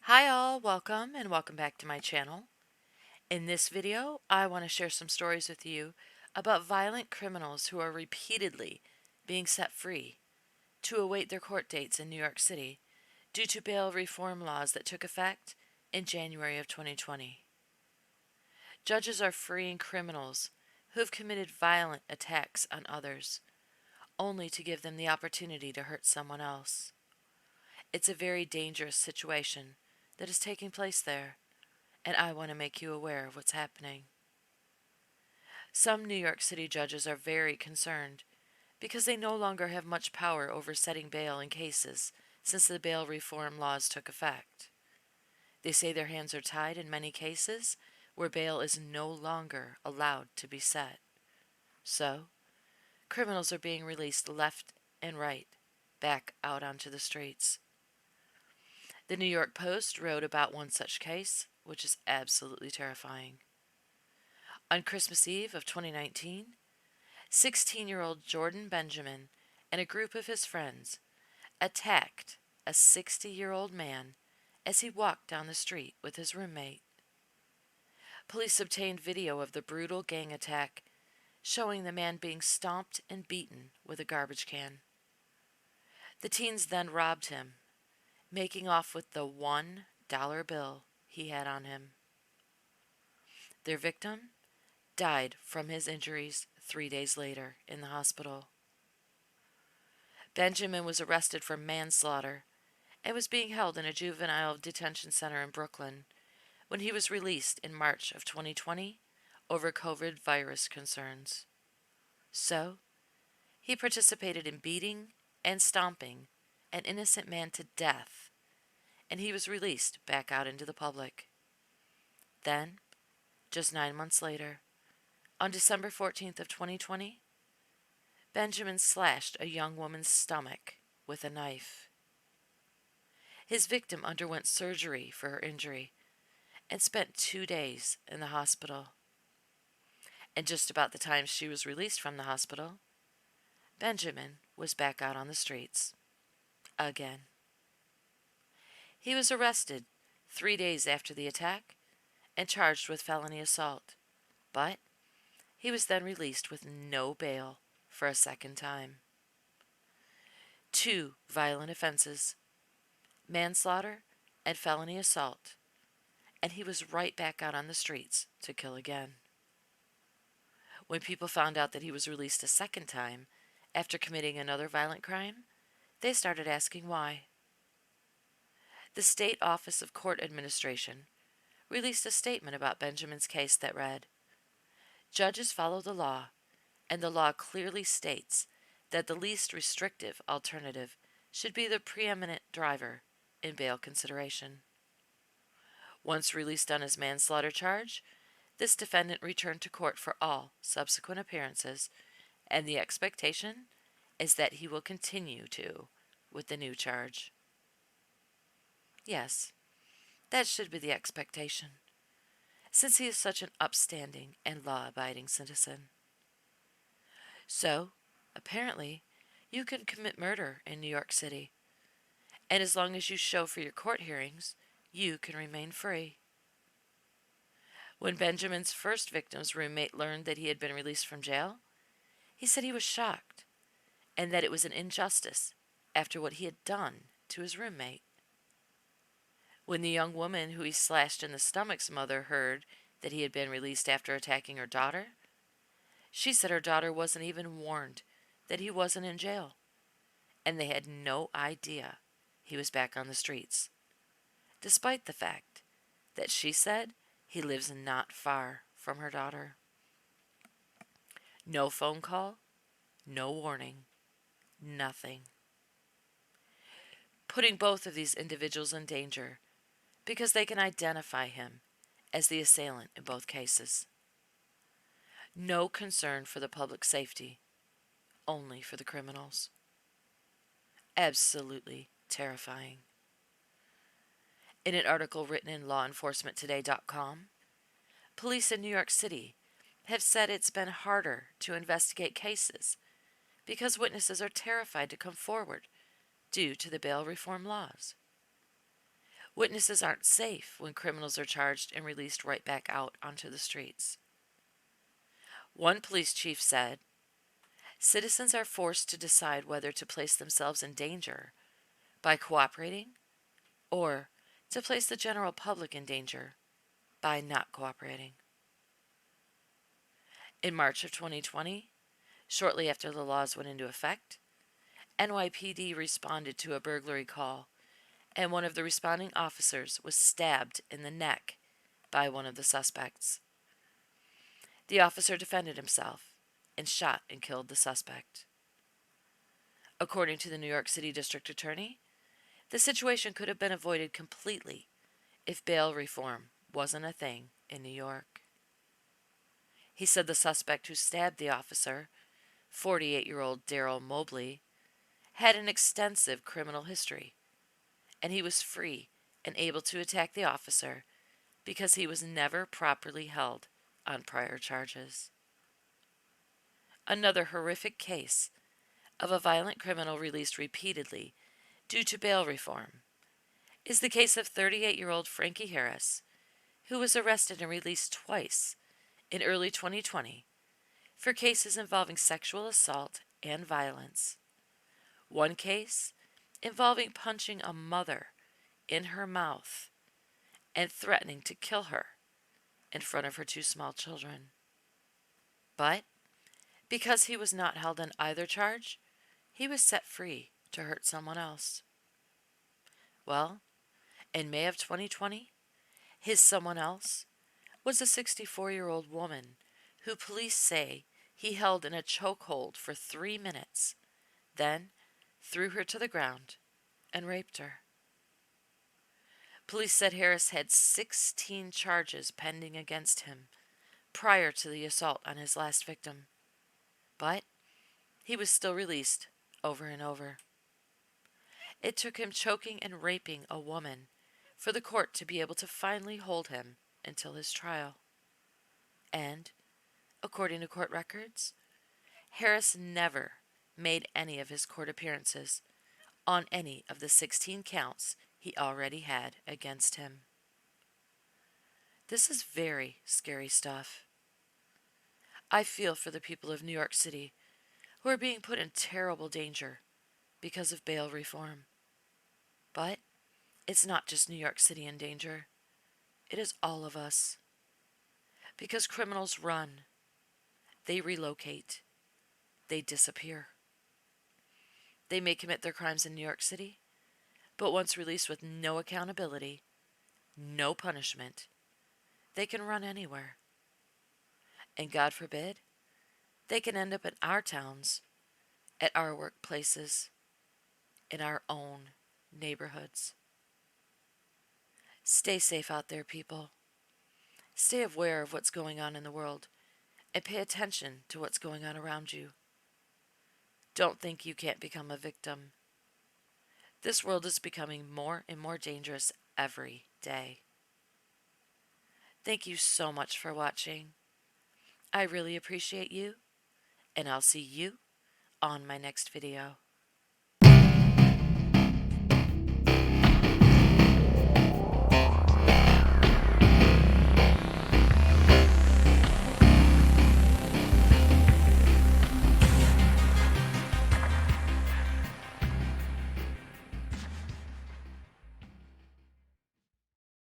Hi all, welcome back to my channel. In this video, I want to share some stories with you about violent criminals who are repeatedly being set free to await their court dates in New York City due to bail reform laws that took effect in January of 2020. Judges are freeing criminals who have committed violent attacks on others, only to give them the opportunity to hurt someone else. It's a very dangerous situation that is taking place there, and I want to make you aware of what's happening. Some New York City judges are very concerned because they no longer have much power over setting bail in cases since the bail reform laws took effect. They say their hands are tied in many cases where bail is no longer allowed to be set. So, criminals are being released left and right, back out onto the streets. The New York Post wrote about one such case, which is absolutely terrifying. On Christmas Eve of 2019, 16-year-old Jordan Benjamin and a group of his friends attacked a 60-year-old man as he walked down the street with his roommate. Police obtained video of the brutal gang attack, showing the man being stomped and beaten with a garbage can. The teens then robbed him, making off with the $1 bill he had on him. Their victim died from his injuries 3 days later in the hospital. Benjamin was arrested for manslaughter and was being held in a juvenile detention center in Brooklyn when he was released in March of 2020 over COVID virus concerns. So, he participated in beating and stomping an innocent man to death, and he was released back out into the public. Then, just 9 months later, on December 14th of 2020, Benjamin slashed a young woman's stomach with a knife. His victim underwent surgery for her injury and spent 2 days in the hospital. And just about the time she was released from the hospital, Benjamin was back out on the streets again. He was arrested 3 days after the attack and charged with felony assault, but he was then released with no bail for a second time. 2 violent offenses, manslaughter and felony assault, and he was right back out on the streets to kill again. When people found out that he was released a second time after committing another violent crime, they started asking why. The State Office of Court Administration released a statement about Benjamin's case that read, "Judges follow the law, and the law clearly states that the least restrictive alternative should be the preeminent driver in bail consideration." Once released on his manslaughter charge, this defendant returned to court for all subsequent appearances, and the expectation is that he will continue to with the new charge. Yes, that should be the expectation, since he is such an upstanding and law-abiding citizen. So, apparently, you can commit murder in New York City, and as long as you show for your court hearings, you can remain free. When Benjamin's first victim's roommate learned that he had been released from jail, he said he was shocked and that it was an injustice after what he had done to his roommate. When the young woman who he slashed in the stomach's mother heard that he had been released after attacking her daughter, she said her daughter wasn't even warned that he wasn't in jail, and they had no idea he was back on the streets, despite the fact that she said he lives not far from her daughter. No phone call, no warning, nothing. Putting both of these individuals in danger because they can identify him as the assailant in both cases. No concern for the public safety, only for the criminals. Absolutely terrifying. In an article written in lawenforcementtoday.com, police in New York City have said it's been harder to investigate cases because witnesses are terrified to come forward due to the bail reform laws. Witnesses aren't safe when criminals are charged and released right back out onto the streets. One police chief said, "Citizens are forced to decide whether to place themselves in danger by cooperating or to place the general public in danger by not cooperating." In March of 2020, shortly after the laws went into effect, NYPD responded to a burglary call, and one of the responding officers was stabbed in the neck by one of the suspects. The officer defended himself and shot and killed the suspect. According to the New York City District Attorney, the situation could have been avoided completely if bail reform wasn't a thing in New York. He said the suspect who stabbed the officer, 48-year-old Daryl Mobley, had an extensive criminal history, and he was free and able to attack the officer because he was never properly held on prior charges. Another horrific case of a violent criminal released repeatedly due to bail reform is the case of 38-year-old Frankie Harris, who was arrested and released twice in early 2020 for cases involving sexual assault and violence. One case involving punching a mother in her mouth and threatening to kill her in front of her two small children. But because he was not held on either charge, he was set free to hurt someone else. Well, in May of 2020, his someone else was a 64-year-old woman who police say he held in a chokehold for 3 minutes, then threw her to the ground and raped her. Police said Harris had 16 charges pending against him prior to the assault on his last victim, but he was still released over and over. It took him choking and raping a woman for the court to be able to finally hold him until his trial. And, according to court records, Harris never made any of his court appearances on any of the 16 counts he already had against him. This is very scary stuff. I feel for the people of New York City who are being put in terrible danger because of bail reform. But it's not just New York City in danger. It is all of us. Because criminals run, they relocate, they disappear. They may commit their crimes in New York City, but once released with no accountability, no punishment, they can run anywhere. And God forbid, they can end up in our towns, at our workplaces, in our own neighborhoods. Stay safe out there, people. Stay aware of what's going on in the world and pay attention to what's going on around you. Don't think you can't become a victim. This world is becoming more and more dangerous every day. Thank you so much for watching. I really appreciate you, and I'll see you on my next video.